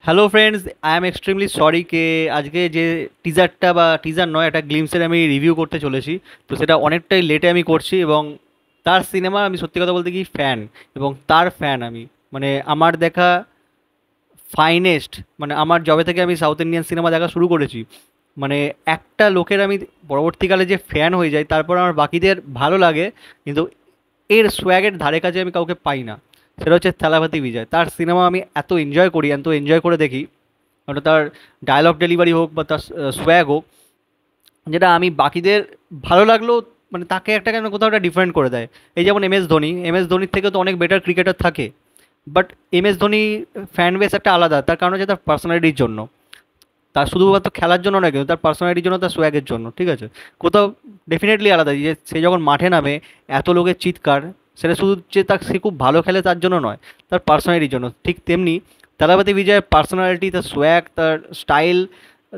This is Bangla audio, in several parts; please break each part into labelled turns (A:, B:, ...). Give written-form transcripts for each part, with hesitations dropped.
A: Hello friends, I am extremely sorry কে আজকে যে টিজারটা বা টিজার নয়, একটা গ্লিমসের আমি রিভিউ করতে চলেছি। তো সেটা অনেকটাই লেটে আমি করছি এবং তার সিনেমা আমি সত্যি কথা বলতে কি ফ্যান, এবং তার ফ্যান আমি। মানে আমার দেখা ফাইনেস্ট, মানে আমার জবে থেকে আমি সাউথ ইন্ডিয়ান সিনেমা দেখা শুরু করেছি, মানে একটা লোকের আমি পরবর্তীকালে যে ফ্যান হয়ে যাই, তারপর আমার বাকিদের ভালো লাগে, কিন্তু এর সোয়াগের ধারে কাছে আমি কাউকে পাই না। সেটা হচ্ছে থালাপতি বিজয়। তার সিনেমা আমি এত এনজয় করি, এত এনজয় করে দেখি, ওটা তার ডায়লগ ডেলিভারি হোক বা তার সোয়াগ হোক, যেটা আমি বাকিদের ভালো লাগলেও মানে তাকে একটা কেন কোথাও একটা ডিফারেন্ট করে দেয়। এই যেমন এম এস ধোনির থেকে তো অনেক বেটার ক্রিকেটার থাকে, but M S Dhoni fan base একটা আলাদা, তার কারণ হচ্ছে তার পার্সোনালিটির জন্য। তার শুধুমাত্র খেলার জন্য নয়, কিন্তু তার পার্সোনালিটির জন্য, তার সোয়াগের জন্য, ঠিক আছে। কোথাও ডেফিনেটলি আলাদা, যে সে যখন মাঠে নামে এত লোকের চিৎকার, সেটা শুধু যে তার সে খুব ভালো খেলে তার জন্য নয়, তার পার্সোনালিটির জন্য। ঠিক তেমনি তারাপতি বিজয়ের পার্সোনালিটি, তার সোয়াগ, তার স্টাইল,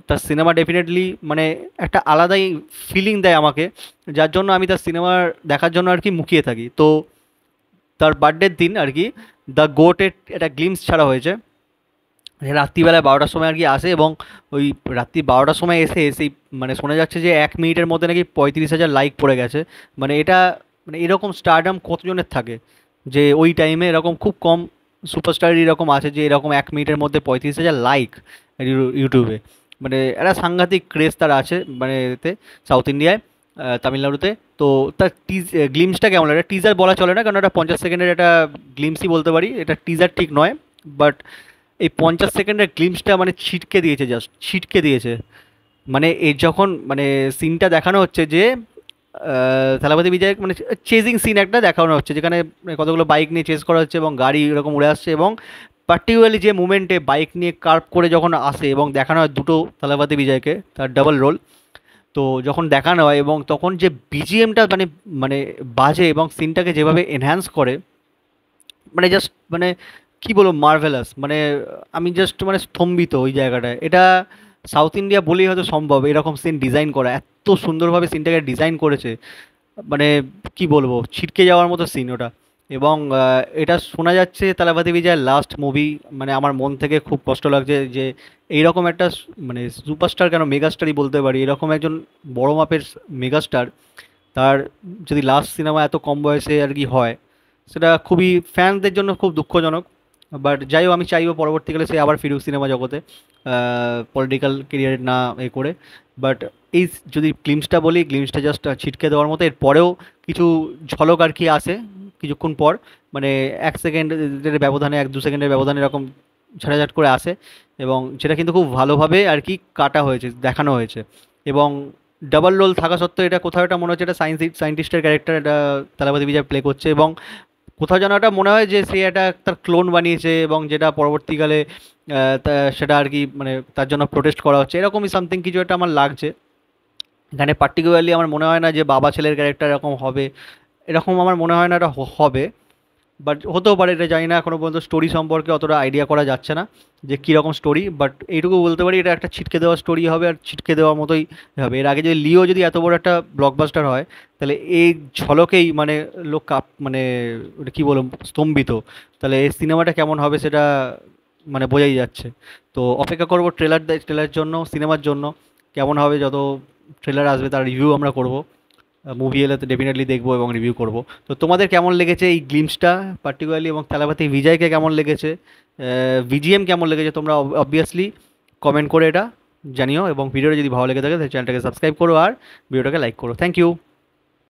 A: তার সিনেমা ডেফিনেটলি মানে একটা আলাদাই ফিলিং দেয় আমাকে, যার জন্য আমি তার সিনেমা দেখার জন্য আর কি মুখিয়ে থাকি। তো তার বার্থডের দিন আর কি দ্য গোটের একটা গ্লিমস ছাড়া হয়েছে, রাত্রিবেলায় 12টার সময় আর কি আসে, এবং ওই রাত্রি 12টার সময় এসে এসেই মানে শোনা যাচ্ছে যে 1 মিনিটের মধ্যে নাকি 35,000 লাইক পড়ে গেছে। মানে এটা, মানে এরকম স্টারডাম কতজনের থাকে, যে ওই টাইমে এরকম খুব কম সুপারস্টার এরকম আছে যে এরকম 1 মিনিটের মধ্যে 35,000 লাইক ইউটিউবে। মানে একটা সাংঘাতিক ক্রেজ তার আছে, মানে এতে সাউথ ইন্ডিয়ায়, তামিলনাড়ুতে। তো তার গ্লিমসটা কেমন লাগে, টিজার বলা চলে না, কারণ এটা 50 সেকেন্ডের একটা গ্লিমসই বলতে পারি, এটা টিজার ঠিক নয়। বাট এই 50 সেকেন্ডের গ্লিমসটা মানে ছিটকে দিয়েছে, জাস্ট ছিটকে দিয়েছে। মানে এই যখন মানে সিনটা দেখানো হচ্ছে যে থালাপতি বিজয় মানে চেজিং সিন একটা দেখানো হচ্ছে, যেখানে মানে কতগুলো বাইক নিয়ে চেস করা হচ্ছে এবং গাড়ি এরকম উড়ে আসছে, এবং পার্টিকুলারলি যে মুমেন্টে বাইক নিয়ে কার্ভ করে যখন আসে এবং দেখানো হয় দুটো থালাপতি বিজয়কে, তার ডাবল রোল। তো যখন দেখানো হয় এবং তখন যে বিজিএমটা মানে মানে বাজে এবং সিনটাকে যেভাবে এনহ্যান্স করে, মানে জাস্ট মানে কি বলবো, মার্ভেলাস। মানে আমি জাস্ট মানে স্তম্ভিত ওই জায়গাটায়। এটা সাউথ ইন্ডিয়া বলেই হয়তো সম্ভব এরকম সিন ডিজাইন করা, এত সুন্দরভাবে সিনটাকে ডিজাইন করেছে। মানে কি বলবো, ছিটকে যাওয়ার মতো সিন ওটা। এবং এটা শোনা যাচ্ছে তালাপতি বিজয়ের লাস্ট মুভি। মানে আমার মন থেকে খুব কষ্ট লাগছে যে এইরকম একটা মানে সুপারস্টার, কেন মেগাস্টারই বলতে পারি, এরকম একজন বড় মাপের মেগাস্টার, তার যদি লাস্ট সিনেমা এত কম বয়সে আর কি হয়, সেটা খুবই ফ্যানদের জন্য খুব দুঃখজনক। বাট যাই হোক, আমি চাইবো পরবর্তীকালে সে আবার ফিরুক সিনেমা জগতে, পলিটিক্যাল কেরিয়ার না এ করে। বাট এই যদি গ্লিমসটা বলি, গ্লিমসটা জাস্ট ছিটকে দেওয়ার মতো। এর পরেও কিছু ঝলক আর কি আসে কিছুক্ষণ পর, মানে 1 সেকেন্ডের ব্যবধানে, 1-2 সেকেন্ডের ব্যবধানে এরকম ঝাড়াঝাট করে আসে, এবং যেটা কিন্তু খুব ভালোভাবে আর কি কাটা হয়েছে, দেখানো হয়েছে। এবং ডাবল রোল থাকা সত্ত্বেও এটা কোথাও এটা মনে হচ্ছে এটা সায়েন্টিস্টের ক্যারেক্টার এটা তালাপতি বিজয় প্লে করছে, এবং কোথাও যেন এটা মনে হয় যে সে একটা তার ক্লোন বানিয়েছে, এবং যেটা পরবর্তীকালে সেটা আর কি মানে তার জন্য প্রোটেস্ট করা হচ্ছে, এরকমই সামথিং কিছু একটা আমার লাগছে। এখানে পার্টিকুলারলি আমার মনে হয় না যে বাবা ছেলের ক্যারেক্টার এরকম হবে, এরকম আমার মনে হয় না এটা হবে। বাট হতেও পারে, এটা জানি না, এখনো পর্যন্ত স্টোরি সম্পর্কে অতটা আইডিয়া করা যাচ্ছে না যে কীরকম স্টোরি। বাট এইটুকু বলতে পারি, এটা একটা ছিটকে দেওয়া স্টোরি হবে, আর ছিটকে দেওয়ার মতোই হবে। এর আগে যদি লিও যদি এত বড় একটা ব্লকবাস্টার হয়, তাহলে এই ঝলকেই মানে লোক মানে ওটা কী বলবো, স্তম্ভিত। তাহলে এই সিনেমাটা কেমন হবে সেটা মানে বোঝাই যাচ্ছে। তো অপেক্ষা করবো ট্রেলার জন্য, সিনেমার জন্য কেমন হবে। যত ট্রেলার আসবে তার রিভিউ আমরা করব, মুভি এলে তো ডেফিনেটলি দেখবো এবং রিভিউ করব। তো তোমাদের কেমন লেগেছে এই গ্লিমসটা পার্টিকুলারলি, এবং থালাপতি বিজয়কে কেমন লেগেছে, ভিজিএম কেমন লেগেছে, তোমরা অবভিয়াসলি কমেন্ট করে এটা জানিও। এবং ভিডিওটা যদি ভালো লেগে থাকে তাহলে চ্যানেলটাকে সাবস্ক্রাইব করো আর ভিডিওটাকে লাইক করো। Thank you.